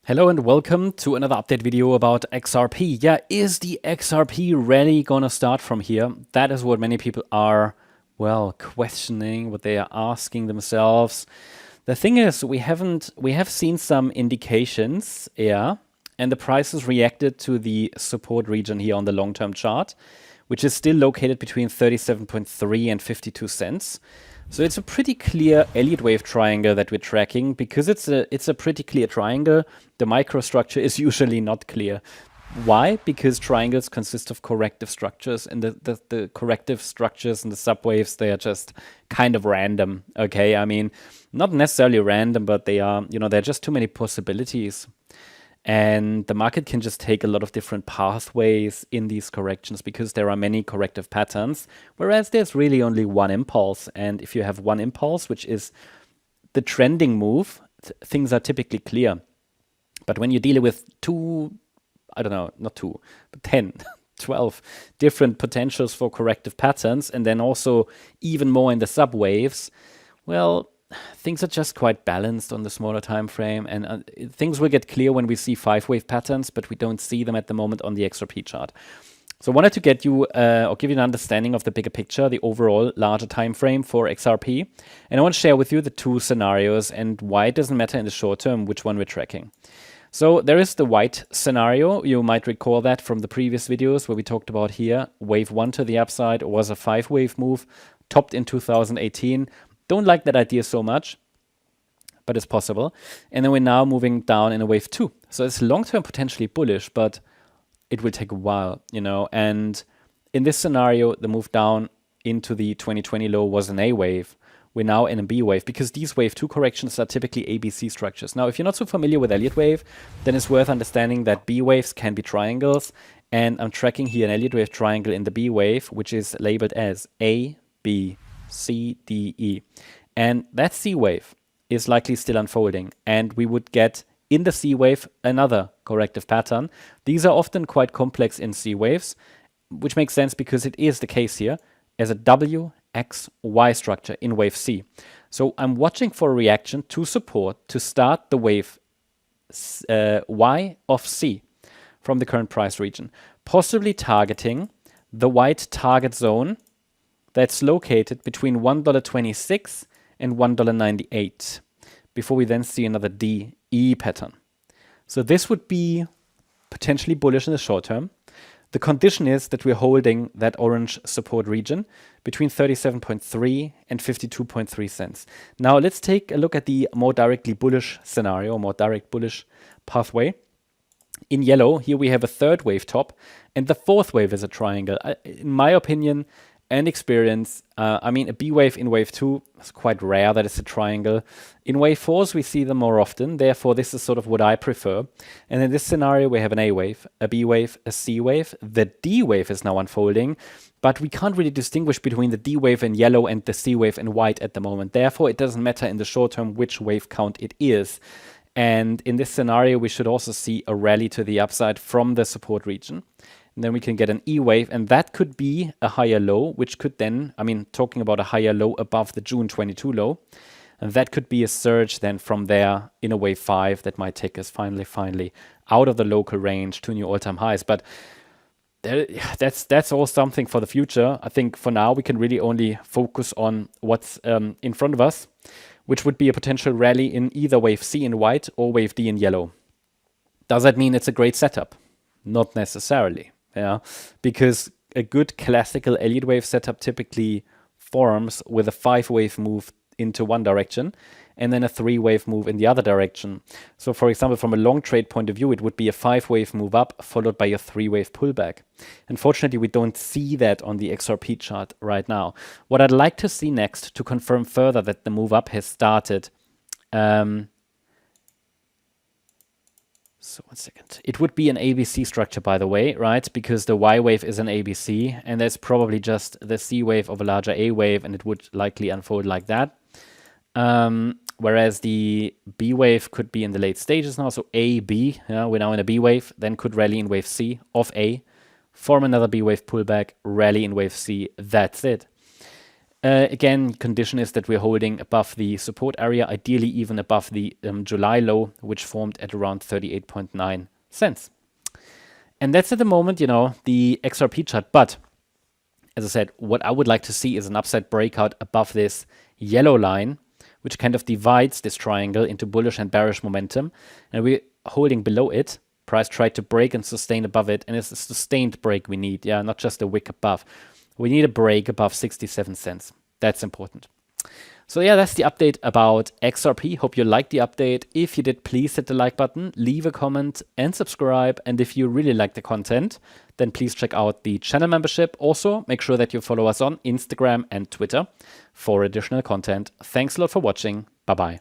Hello and welcome to another update video about XRP. Yeah, is the XRP rally gonna start from here? That is what many people are, well, questioning, what they are asking themselves. The thing is, we have seen some indications, yeah, and the price has reacted to the support region here on the long-term chart, which is still located between 37.3 and 52 cents. So it's a pretty clear Elliott wave triangle that we're tracking. Because it's a pretty clear triangle, the microstructure is usually not clear. Why? Because triangles consist of corrective structures, and the corrective structures and the subwaves, they are just kind of random, okay? I mean, not necessarily random, but they are, there are just too many possibilities. And the market can just take a lot of different pathways in these corrections because there are many corrective patterns, whereas there's really only one impulse. And if you have one impulse, which is the trending move, things are typically clear. But when you deal with I don't know, not two, but 10, 12 different potentials for corrective patterns, and then also even more in the subwaves, well, things are just quite balanced on the smaller time frame, and things will get clear when we see 5-wave patterns, but we don't see them at the moment on the XRP chart. So I wanted to get you or give you an understanding of the bigger picture, the overall larger time frame for XRP, and I want to share with you the two scenarios and why it doesn't matter in the short term which one we're tracking. So there is the white scenario. You might recall that from the previous videos where we talked about here. Wave 1 to the upside was a 5-wave move, topped in 2018. Don't like that idea so much, but it's possible. And then we're now moving down in a wave 2. So it's long-term potentially bullish, but it will take a while, And in this scenario, the move down into the 2020 low was an A wave. We're now in a B wave because these wave 2 corrections are typically ABC structures. Now, if you're not so familiar with Elliott wave, then it's worth understanding that B waves can be triangles. And I'm tracking here an Elliott wave triangle in the B wave, which is labeled as A, B, C, D, E. And that C wave is likely still unfolding. And we would get in the C wave another corrective pattern. These are often quite complex in C waves, which makes sense because it is the case here as a W, X, Y structure in wave C. So I'm watching for a reaction to support to start the wave Y of C from the current price region, possibly targeting the white target zone that's located between $1.26 and $1.98 before we then see another DE pattern. So this would be potentially bullish in the short term. The condition is that we're holding that orange support region between 37.3 and 52.3 cents. Now let's take a look at the more directly bullish scenario, more direct bullish pathway. In yellow, here we have a 3rd wave top, and the 4th wave is a triangle. In my opinion and experience, I mean, a B wave in wave 2 is quite rare that it's a triangle. In wave 4s, we see them more often. Therefore, this is sort of what I prefer. And in this scenario, we have an A wave, a B wave, a C wave. The D wave is now unfolding, but we can't really distinguish between the D wave in yellow and the C wave in white at the moment. Therefore, it doesn't matter in the short term which wave count it is. And in this scenario, we should also see a rally to the upside from the support region. And then we can get an E wave, and that could be a higher low, which could then, talking about a higher low above the June 22 low, and that could be a surge then from there in a wave 5 that might take us finally out of the local range to new all-time highs. But that's all something for the future. I think for now we can really only focus on what's in front of us, which would be a potential rally in either wave C in white or wave D in yellow. Does that mean it's a great setup? Not necessarily. Yeah, because a good classical Elliott wave setup typically forms with a 5-wave move into one direction and then a 3-wave move in the other direction. So for example, from a long trade point of view, it would be a 5-wave move up followed by a 3-wave pullback. Unfortunately, we don't see that on the XRP chart right now. What I'd like to see next to confirm further that the move up has started, so 1 second. It would be an ABC structure, by the way, right? Because the Y wave is an ABC, and there's probably just the C wave of a larger A wave, and it would likely unfold like that. Whereas the B wave could be in the late stages now. So A, B, we're now in a B wave, then could rally in wave C of A, form another B wave pullback, rally in wave C. That's it. Again, condition is that we're holding above the support area, ideally even above the July low, which formed at around 38.9 cents. And that's at the moment, the XRP chart. But as I said, what I would like to see is an upside breakout above this yellow line, which kind of divides this triangle into bullish and bearish momentum. And we're holding below it. Price tried to break and sustain above it. And it's a sustained break we need. Yeah, not just a wick above. We need a break above 67 cents. That's important. So yeah, that's the update about XRP. Hope you liked the update. If you did, please hit the like button, leave a comment and subscribe. And if you really like the content, then please check out the channel membership. Also, make sure that you follow us on Instagram and Twitter for additional content. Thanks a lot for watching. Bye-bye.